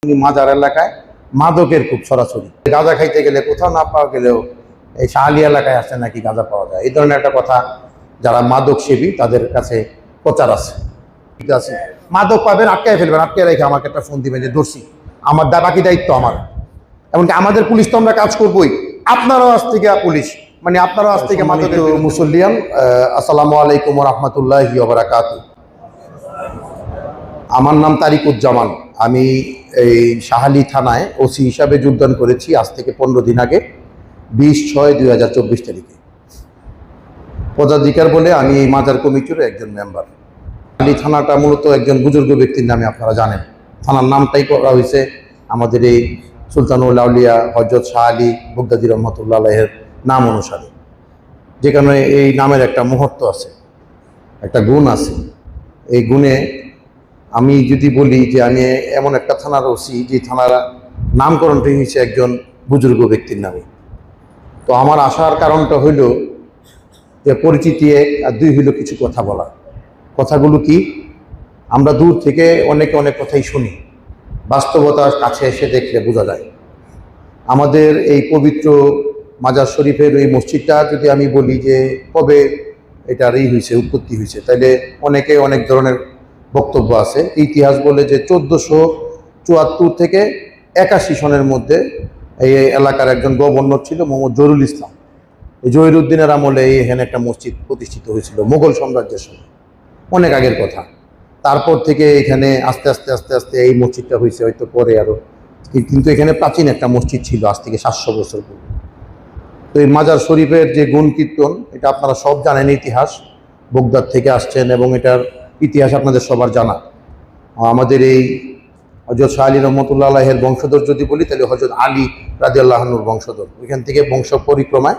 মাজার এলাকায় মাদকের খুব ছড়াছড়ি। গাঁজা খাইতে গেলে কোথাও না পাওয়া গেলেও এই শাহালি এলাকায় আসলে নাকি গাঁজা পাওয়া যায়, এই ধরনের একটা কথা যারা মাদক সেবী তাদের কাছে প্রচার আছে। ঠিক আছে, মাদক পাবেন, আটকায় ফেলবেন, আটকে রেখে আমাকে একটা ফোন দিবেন যে ধরছি, আমার বাকি দায়িত্ব আমার। এমনকি আমাদের পুলিশ তো আমরা কাজ করবোই, আপনারাও আজ থেকে পুলিশ, মানে আপনারাও আজ থেকে মাদক। মুসল্লিয়ান, আসসালামু আলাইকুম ওয়া রাহমাতুল্লাহি ওয়া বারাকাতুহু। আমার নাম তারিকুজ্জামান। আমি এই শাহালি থানায় ওসি হিসাবে যোগদান করেছি আজ থেকে 15 দিন আগে, 20/6/2024 তারিখে। পদাধিকার বলে আমি এই মাজার কমিটির একজন মেম্বার। শাহালি থানাটা মূলত একজন বুজুর্গ ব্যক্তির নামে, আপনারা জানেন। থানার নামটাই করা হয়েছে আমাদের এই সুলতানুল আউলিয়া হযরত শাহ আলী বগদাদী রহমতুল্লাহ আলাইহির নাম অনুসারে, যেখানে এই নামের একটা মুহূর্ত আছে, একটা গুণ আছে। এই গুণে আমি যদি বলি যে আমি এমন একটা থানার ওসি যে থানার নামকরণটি হয়েছে একজন বুজুর্গ ব্যক্তির নামে। তো আমার আসার কারণটা হইল যে পরিচিতি এক, আর দুই হইল কিছু কথা বলা। কথাগুলো কি, আমরা দূর থেকে অনেকে অনেক কথাই শুনি, বাস্তবতার কাছে এসে দেখলে বোঝা যায়। আমাদের এই পবিত্র মাজার শরীফের এই মসজিদটা যদি আমি বলি যে কবে এটার হয়েছে, উৎপত্তি হয়েছে, তাইলে অনেকে অনেক ধরনের বক্তব্য আছে। ইতিহাস বলে যে 1474 থেকে 81 সনের মধ্যে এই এলাকার একজন গভর্নর ছিল মোহাম্মদ জহিরুল ইসলাম। এই জহিরুদ্দিনের আমলে এখানে একটা মসজিদ প্রতিষ্ঠিত হয়েছিল মোগল সাম্রাজ্যের সময়, অনেক আগের কথা। তারপর থেকে এখানে আস্তে আস্তে আস্তে আস্তে এই মসজিদটা হয়েছে, হয়তো পরে আরও, কিন্তু এখানে প্রাচীন একটা মসজিদ ছিল আজ থেকে 700 বছর পূর্বে। তো এই মাজার শরীফের যে গুণ কীর্তন, এটা আপনারা সব জানেন, ইতিহাস বগদাদ থেকে আসছেন এবং এটার ইতিহাস আপনাদের সবার জানা। আমাদের এই হযরত শাহ আলী রহমতুল্লাহ আলাইহির বংশধর যদি বলি, তাহলে হযরত আলী রাদিয়াল্লাহু আনহুর বংশধর, ওইখান থেকে বংশ পরিক্রমায়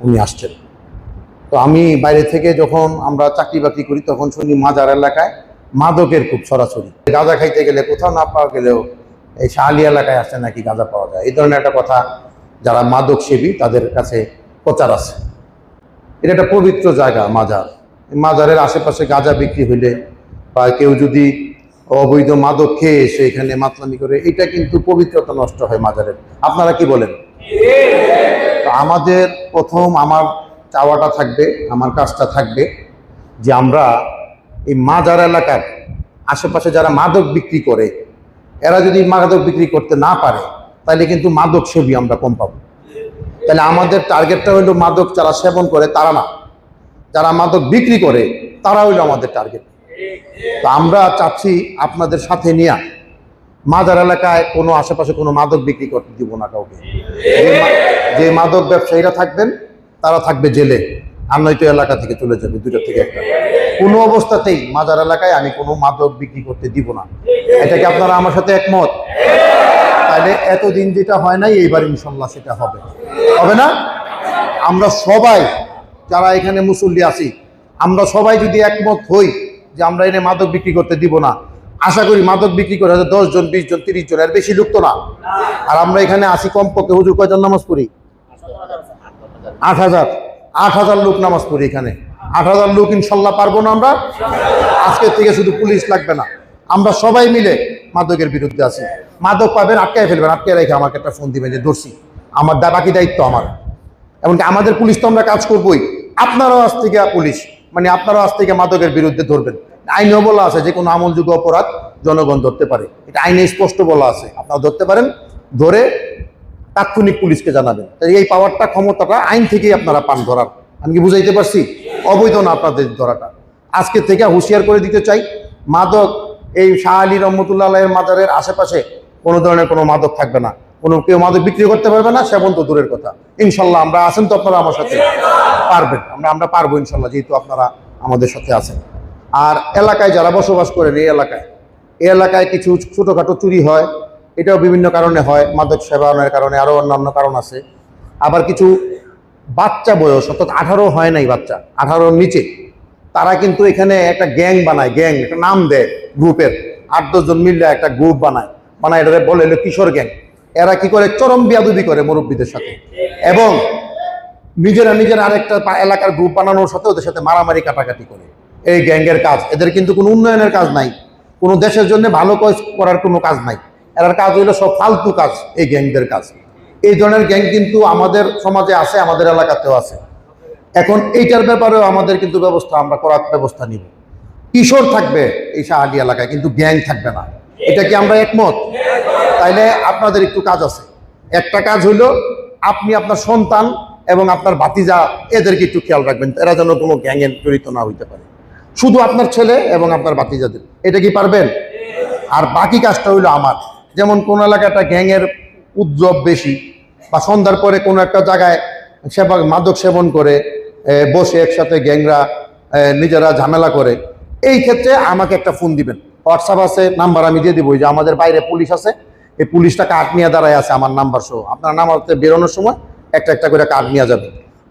উনি আসছেন। তো আমি বাইরে থেকে যখন আমরা চাকরি বাকরি করি তখন শুনি মাজার এলাকায় মাদকের খুব ছড়াছড়ি। গাঁজা খাইতে গেলে কোথাও না পাওয়া গেলেও এই শাহালি এলাকায় আসলে নাকি গাঁজা পাওয়া যায়, এই ধরনের একটা কথা যারা মাদক সেবী তাদের কাছে প্রচার আছে। এটা একটা পবিত্র জায়গা মাজার। মাজারের আশেপাশে গাঁজা বিক্রি হইলে বা কেউ যদি অবৈধ মাদক খেয়ে এসে এখানে মাতলামি করে, এটা কিন্তু পবিত্রতা নষ্ট হয় মাজারের। আপনারা কি বলেন? তো আমাদের প্রথম আমার চাওয়াটা থাকবে, আমার কাজটা থাকবে যে আমরা এই মাজার এলাকার আশেপাশে যারা মাদক বিক্রি করে, এরা যদি মাদক বিক্রি করতে না পারে তাহলে কিন্তু মাদক সেবী আমরা কম পাবো। তাহলে আমাদের টার্গেটটা হইলো মাদক যারা সেবন করে তারা না, যারা মাদক বিক্রি করে তারা হইলো আমাদের টার্গেট। তো আমরা চাচ্ছি আপনাদের সাথে নিয়ে মাজার এলাকায় কোনো আশেপাশে কোনো মাদক বিক্রি করতে দিব না কাউকে। যে মাদক ব্যবসায়ীরা থাকবেন তারা থাকবে জেলে, আর নয়তো এলাকা থেকে চলে যাবে, দুটো থেকে একটা। কোনো অবস্থাতেই মাজার এলাকায় আমি কোনো মাদক বিক্রি করতে দিব না। এটা কি আপনারা আমার সাথে একমত? তাহলে এতদিন যেটা হয় নাই, এইবার ইনশাল্লাহ সেটা হবে, হবে না? আমরা সবাই যারা এখানে মুসল্লি আছি, আমরা সবাই যদি একমত হই যে আমরা এনে মাদক বিক্রি করতে দিব না, আশা করি মাদক বিক্রি করে 10 জন 20 জন 30 জন, এর বেশি লোক তো না। আর আমরা এখানে আসি কমপক্ষে, হুজুর কয়জন নামাজ পড়ি? 8,000 লোক নামাজ পড়ি এখানে। 8,000 লোক ইনশাল্লাহ পারবো না আমরা। আজকে থেকে শুধু পুলিশ লাগবে না, আমরা সবাই মিলে মাদকের বিরুদ্ধে আছি। মাদক পাবেন, আটকায় ফেলবেন, আটকে রেখে আমাকে একটা ফোন দিবেন যে ধরছি, আমার বাকি দায়িত্ব আমার। এমনকি আমাদের পুলিশ তো আমরা কাজ করবোই, আপনারাও আজ থেকে পুলিশ, মানে আপনারাও আজ থেকে মাদকের বিরুদ্ধে ধরবেন। আইনেও বলা আছে যে কোনো আমলযোগ্য অপরাধ জনগণ ধরতে পারে, এটা আইনে স্পষ্ট বলা আছে। আপনারা ধরতে পারেন, ধরে তাৎক্ষণিক পুলিশকে জানাবেন। এই পাওয়ারটা, ক্ষমতাটা আইন থেকেই আপনারা পান ধরার। আমি কি বুঝাইতে পারছি? অবৈধ না আপনাদের ধরাটা। আজকে থেকে হুঁশিয়ার করে দিতে চাই, মাদক এই শাহ আলী রহমতুল্লাহ আলাইহির মাজারের আশেপাশে কোনো ধরনের কোনো মাদক থাকবে না, কোনো কেউ মাদক বিক্রি করতে পারবে না, সেবন তো দূরের কথা। ইনশাল্লাহ আমরা আছেন তো, আপনারা আমার সাথে পারবেন, আমরা পারবো ইনশাল্লাহ, যেহেতু আপনারা আমাদের সাথে আছেন। আর এলাকায় যারা বসবাস করেন, এই এলাকায় কিছু ছোটোখাটো চুরি হয়, এটাও বিভিন্ন কারণে হয়, মাদক সেবনের কারণে, আরও অন্যান্য কারণ আছে। আবার কিছু বাচ্চা বয়স, অর্থাৎ 18 হয় নাই, বাচ্চা 18-র নিচে, তারা কিন্তু এখানে একটা গ্যাং বানায়, গ্যাং একটা নাম দেয় গ্রুপের, 8-10 জন মিললে একটা গ্রুপ বানায়, এটা বলে হলো কিশোর গ্যাং। এরা কি করে, চরম বিয়াদবি করে মুরব্বীদের সাথে, এবং নিজেরা আরেকটা এলাকার গ্রুপ বানানোর সাথে ওদের সাথে মারামারি কাটাকাটি করে। এই গ্যাংয়ের কাজ, এদের কিন্তু কোনো উন্নয়নের কাজ নাই, কোনো দেশের জন্য ভালো কাজ করার কোনো কাজ নাই। এর কাজ হইলো সব ফালতু কাজ, এই গ্যাংদের কাজ। এই ধরনের গ্যাং কিন্তু আমাদের সমাজে আছে, আমাদের এলাকাতেও আছে। এখন এইটার ব্যাপারেও আমাদের কিন্তু আমরা করার ব্যবস্থা নিব। কিশোর থাকবে এই শাহালি এলাকায়, কিন্তু গ্যাং থাকবে না। এটা কি আমরা একমত? তাইলে আপনাদের একটু কাজ আছে। একটা কাজ হইলো আপনি আপনার সন্তান এবং আপনার ভাতিজা এদেরকে একটু খেয়াল রাখবেন, এরা যেন কোনো গ্যাংয়ে জড়িত না হইতে পারে। শুধু আপনার ছেলে এবং আপনার ভাতিজাদের, এটা কি পারবেন? আর বাকি কাজটা হইলো আমার। যেমন কোন এলাকাটা গ্যাংয়ের উদ্যোগ বেশি, বা সন্ধ্যার পরে কোনো একটা জায়গায় মাদক সেবন করে বসে একসাথে গ্যাংরা নিজেরা ঝামেলা করে, এই ক্ষেত্রে আমাকে একটা ফোন দিবেন। হোয়াটসঅ্যাপ আছে, নাম্বার আমি দিয়ে দিব। যে আমাদের বাইরে পুলিশ আছে, এই পুলিশটা কার্ড নিয়ে দাঁড়ায় আছে আমার নাম্বার সহ। আপনার নাম্বারতে বেরোনোর সময় একটা একটা করে কার্ড নিয়ে যাবেন।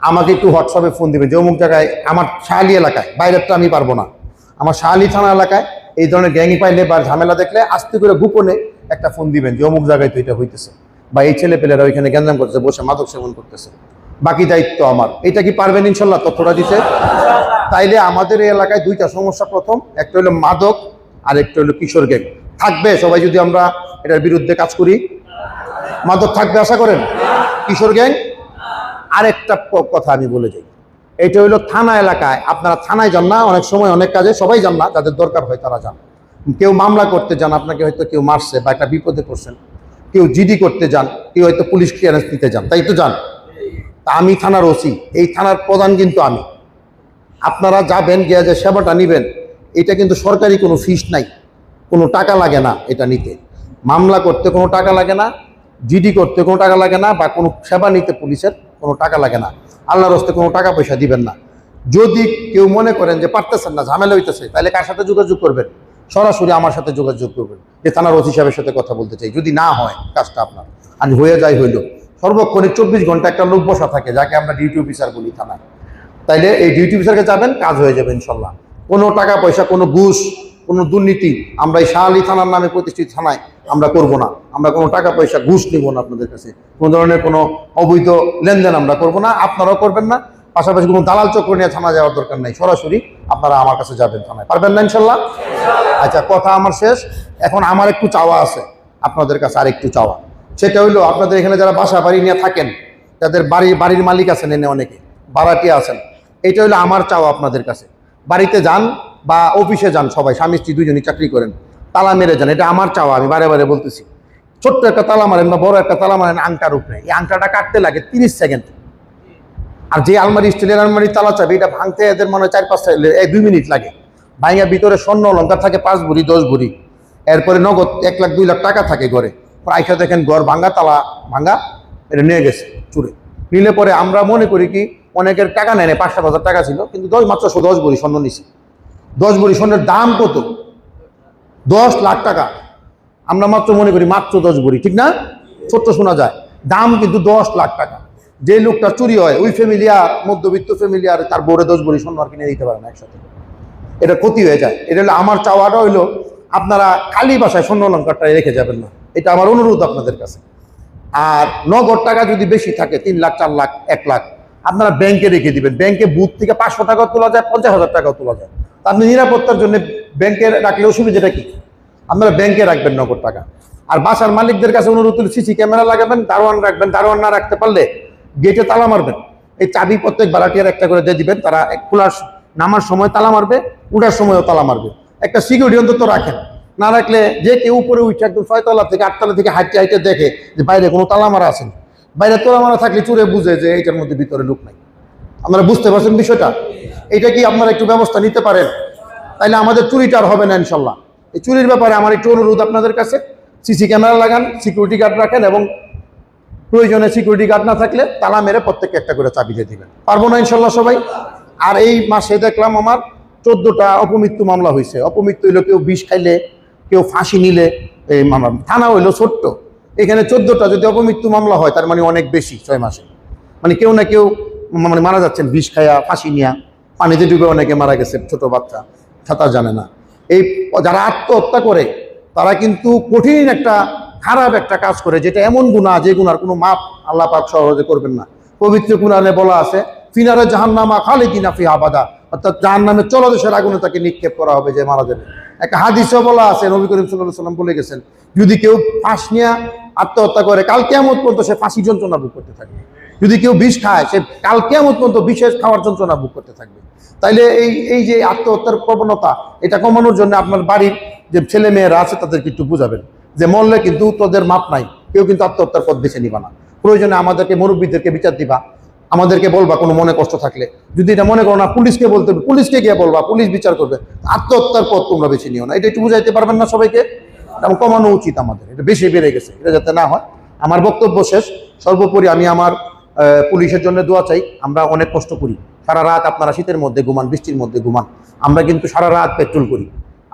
আমাকে একটু হোয়াটসঅ্যাপে ফোন দিবেন যে অমুক জায়গায়, আমার শাহালি এলাকায়, বাইরেরটা আমি পারবো না, আমার শাহালি থানা এলাকায় এই ধরনের গ্যাংই পাইলে বা ঝামেলা দেখলে আস্তে করে গোপনে একটা ফোন দিবেন যে অমুক জায়গায় তো এটা হইতেছে, বা এই ছেলে পেলেরা ওইখানে গ্যাঞ্জাম করতেছে, বসে মাদক সেবন করতেছে। বাকি দায়িত্ব আমার। এটা কি পারবেন ইনশাল্লাহ তথ্যটা দিতে? তাইলে আমাদের এই এলাকায় দুইটা সমস্যা। প্রথম একটা হলো মাদক, আর একটা হলো কিশোর গ্যাং থাকবে। সবাই যদি আমরা এটার বিরুদ্ধে কাজ করি, মাদক থাকবে আশা করেন, কিশোর গ্যাং। আরেকটা কথা আমি বলে যাই, এটা হইলো থানা এলাকায়। আপনারা থানায় যান না, অনেক সময় অনেক কাজে সবাই যান না, যাদের দরকার হয় তারা যান। কেউ মামলা করতে যান, আপনাকে হয়তো কেউ মারছে বা একটা বিপদে পড়ছেন, কেউ জিডি করতে যান, কেউ হয়তো পুলিশ ক্লিয়ারেন্স নিতে যান, তাই তো যান। তা আমি থানার ওসি, এই থানার প্রধান কিন্তু আমি। আপনারা যাবেন, গিয়ে যে সেবাটা নিবেন, এটা কিন্তু সরকারি কোনো ফিস নাই, কোনো টাকা লাগে না এটা নিতে। মামলা করতে কোনো টাকা লাগে না, জিডি করতে কোনো টাকা লাগে না, বা কোনো সেবা নিতে পুলিশের কোনো টাকা লাগে না। আল্লাহর হস্তে কোনো টাকা পয়সা দিবেন না। যদি কেউ মনে করেন যে পারতেছেন না, ঝামেলা হইতেছে, তাহলে কার সাথে যোগাযোগ করবেন? সরাসরি আমার সাথে যোগাযোগ করবেন, যে থানার ওসি সাহেবের সাথে কথা বলতে চাই। যদি না হয় কাজটা আপনার, আর হয়ে যায় হইল, সর্বক্ষণে 24 ঘন্টা একটা লোক বসা থাকে, যাকে আমরা ডিউটি অফিসার বলি থানায়। তাইলে এই ডিউটি অফিসারকে যাবেন, কাজ হয়ে যাবে ইনশাল্লাহ। কোনো টাকা পয়সা, কোনো ঘুষ, কোনো দুর্নীতি আমরা এই শাহালি থানার নামে প্রতিষ্ঠিত থানায় আমরা করব না। আমরা কোনো টাকা পয়সা ঘুষ নিব না আপনাদের কাছে, কোনো ধরনের কোনো অবৈধ লেনদেন আমরা করব না, আপনারাও করবেন না। পাশাপাশি কোনো দালাল চক্র নিয়ে থানা যাওয়ার দরকার নেই, সরাসরি আপনারা আমার কাছে যাবেন থানায়। পারবেন না ইনশাল্লাহ? আচ্ছা, কথা আমার শেষ। এখন আমার একটু চাওয়া আছে আপনাদের কাছে, আর একটু চাওয়া। সেটা হইলো, আপনাদের এখানে যারা বাসা বাড়ি নিয়ে থাকেন, যাদের বাড়ির মালিক আছেন, এনে অনেকে ভাড়াটিয়া আছেন, এটা হইলো আমার চাওয়া আপনাদের কাছে। বাড়িতে যান বা অফিসে যান, সবাই স্বামী স্ত্রী দুজনই চাকরি করেন, তালা মেরে যান। এটা আমার চাওয়া, আমি বারে বারে বলতেছি। ছোট্ট একটা তালা মারেন বা বড় একটা তালা মারেন আংটার উপরে, এই আংটাটা কাটতে লাগে 30 সেকেন্ড। আর যে আলমারি, স্টিলের আলমারি তালা চাবি, এটা ভাঙতে এদের মনে হয় 4-5 2 মিনিট লাগে। ভাঙা ভিতরে স্বর্ণ অলঙ্কার থাকে 5 ভরি 10 ভরি, এরপরে নগদ 1 লাখ 2 লাখ টাকা থাকে ঘরে। আইসা দেখেন ঘর ভাঙা, তালা ভাঙা, এটা নিয়ে গেছে চুরে। নিলে পরে আমরা মনে করি কি অনেকের টাকা নেয়, 5-7 হাজার টাকা ছিল, কিন্তু মাত্র 10 ভরি স্বর্ণ নিছি। 10 ভরি স্বর্ণের দাম কত? 10 লাখ টাকা। আমরা মাত্র মনে করি মাত্র 10 ভরি, ঠিক না? ছোট্ট শোনা যায়, দাম কিন্তু 10 লাখ টাকা। যে লোকটা চুরি হয়, ওই ফ্যামিলি আর মধ্যবিত্ত ফ্যামিলি আর তার বোরে 10 ভরি স্বর্ণ আর কিনে দিতে পারে না একসাথে, এটা ক্ষতি হয়ে যায়। এটা হলো আমার চাওয়াটা, হইলো আপনারা খালি বাসায় স্বর্ণ অলঙ্কারটা রেখে যাবেন না, এটা আমার অনুরোধ আপনাদের কাছে। আর নগদ টাকা যদি বেশি থাকে, 3 লাখ 4 লাখ 1 লাখ, আপনারা ব্যাংকে রেখে দিবেন। ব্যাংকে বুথ থেকে 500 টাকাও তোলা যায়, 50,000 টাকাও তোলা যায়। আপনি নিরাপত্তার জন্য ব্যাংকে রাখলে অসুবিধাটা কি? আপনারা ব্যাংকে রাখবেন নগদ টাকা। আর বাসার মালিকদের কাছে অনুরোধ, সিসি ক্যামেরা লাগাবেন, দারোয়ান রাখবেন। দারোয়ান না রাখতে পারলে গেটে তালা মারবেন। এই চাবি প্রত্যেক ভাড়াটিয়ার একটা করে দিয়ে দিবেন, তারা খোলার নামার সময় তালা মারবে, উঠার সময়ও তালা মারবে। একটা সিকিউরিটি অন্তত রাখেন। না রাখলে যে কেউ উপরে উঠে একদম 6 তলা থেকে 8 তলা থেকে হাঁটতে হাঁটতে দেখে যে বাইরে কোনো তালা মারা আছে। বাইরে তালা মারা থাকলে চুরে বুঝে যে এইটার মধ্যে ভিতরে লোক নাই। আপনারা বুঝতে পারছেন বিষয়টা? এটা কি আপনারা একটু ব্যবস্থা নিতে পারেন? তাইলে আমাদের চুরিটা আর হবে না ইনশাল্লাহ। এই চুরির ব্যাপারে আমার একটু অনুরোধ আপনাদের কাছে, সিসি ক্যামেরা লাগান, সিকিউরিটি গার্ড রাখেন, এবং প্রয়োজনে সিকিউরিটি গার্ড না থাকলে তালা মেরে প্রত্যেককে একটা করে চাবি দিয়ে দিবেন। পারবো না ইনশাল্লাহ সবাই? আর এই মাসে দেখলাম আমার 14টা অপমৃত্যু মামলা হয়েছে। অপমৃত্যু হইলো কেউ বিষ খাইলে, কেউ ফাঁসি নিলে। এই মামলা থানা হইলো ছোট্ট, এখানে 14টা যদি অপমৃত্যু মামলা হয়, তার মানে অনেক বেশি 6 মাসে। মানে কেউ না কেউ মানে মারা যাচ্ছেন বিষ খায়া, ফাঁসি নিয়া, পানিতে ডুবে অনেকে মারা গেছে, ছোট বাচ্চা সাঁতার জানে না। এই যারা আত্মহত্যা করে তারা কিন্তু কঠিন একটা খারাপ একটা কাজ করে, যেটা এমন গুনাহ যে গুনার কোনো মাপ আল্লাহ পাক সহজে করবেন না। পবিত্র কুরআনে বলা আছে, ফিনারে জাহান্নামা খালিদিনা ফিহা আবাদা, অর্থাৎ জাহান্নামে চলদেশের আগুনে তাকে নিক্ষেপ করা হবে যে মারা যাবে। একটা হাদিসও বলা আছে, নবী করিম সাল্লাল্লাহু আলাইহি ওয়াসাল্লাম বলে গেছেন, যদি কেউ ফাঁস নিয়ে আত্মহত্যা করে কাল কিয়ামত পর্যন্ত সে ফাঁসি যন্ত্রণা ভোগ করতে থাকবে। যদি কেউ বিষ খায় সে কাল কিয়ামত পর্যন্ত বিষের খাওয়ার যন্ত্রণা ভোগ করতে থাকবে। তাইলে এই যে আত্মহত্যার প্রবণতা, এটা কমানোর জন্য আপনার বাড়ির যে ছেলে মেয়েরা আছে তাদেরকে একটু বুঝাবেন যে মরলে কিন্তু তোদের মাপ নাই, কেউ কিন্তু আত্মহত্যার পথ বেছে নিবা না। প্রয়োজনে আমাদেরকে মুরব্বীদেরকে বিচার দিবা, আমাদেরকে বলবা কোনো মনে কষ্ট থাকলে। যদি এটা মনে করো না, পুলিশকে বলতে হবে, পুলিশকে গিয়ে বলবা, পুলিশ বিচার করবে। আত্মহত্যার পথ তোমরা বেছে নিও না। এটা একটু বুঝাইতে পারবেন না সবাইকে? এবং কমানো উচিত আমাদের, এটা বেশি বেড়ে গেছে, এটা যাতে না হয়। আমার বক্তব্য শেষ। সর্বোপরি আমি আমার পুলিশের জন্য দোয়া চাই। আমরা অনেক কষ্ট করি, সারা রাত আপনারা শীতের মধ্যে ঘুমান, বৃষ্টির মধ্যে ঘুমান, আমরা কিন্তু সারা রাত পেট্রোল করি।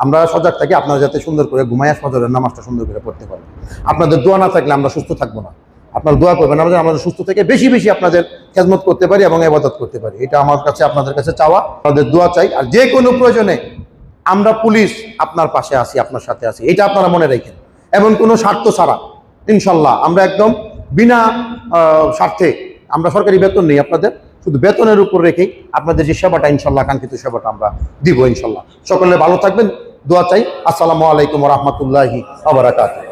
আমরা সজাগ থাকি আপনারা যাতে সুন্দর করে ঘুমাইয়া ফজরের নামাজটা সুন্দর করে পড়তে পারেন। আপনাদের দোয়া না থাকলে আমরা সুস্থ থাকবো না। আপনারা দোয়া করবেন আমাদের সুস্থ থেকে বেশি বেশি আপনাদের খেদমত করতে পারি এবং ইবাদত করতে পারি। এটা আমার কাছে আপনাদের কাছে চাওয়া, আপনাদের দোয়া চাই। আর যে কোনো প্রয়োজনে আমরা পুলিশ আপনার পাশে আছি, আপনার সাথে আছি, এটা আপনারা মনে রাখেন। এবং কোনো স্বার্থ ছাড়া ইনশাল্লাহ আমরা একদম বিনা স্বার্থে, আমরা সরকারি বেতন নেই আপনাদের, শুধু বেতনের উপর রেখেই আপনাদের যে সেবাটা ইনশাল্লাহ কাঙ্ক্ষিত সেবাটা আমরা দিব ইনশাল্লাহ। সকলে ভালো থাকবেন, দোয়া চাই। আসসালামু আলাইকুম ওয়া রাহমাতুল্লাহি ওয়া বারাকাতুহু।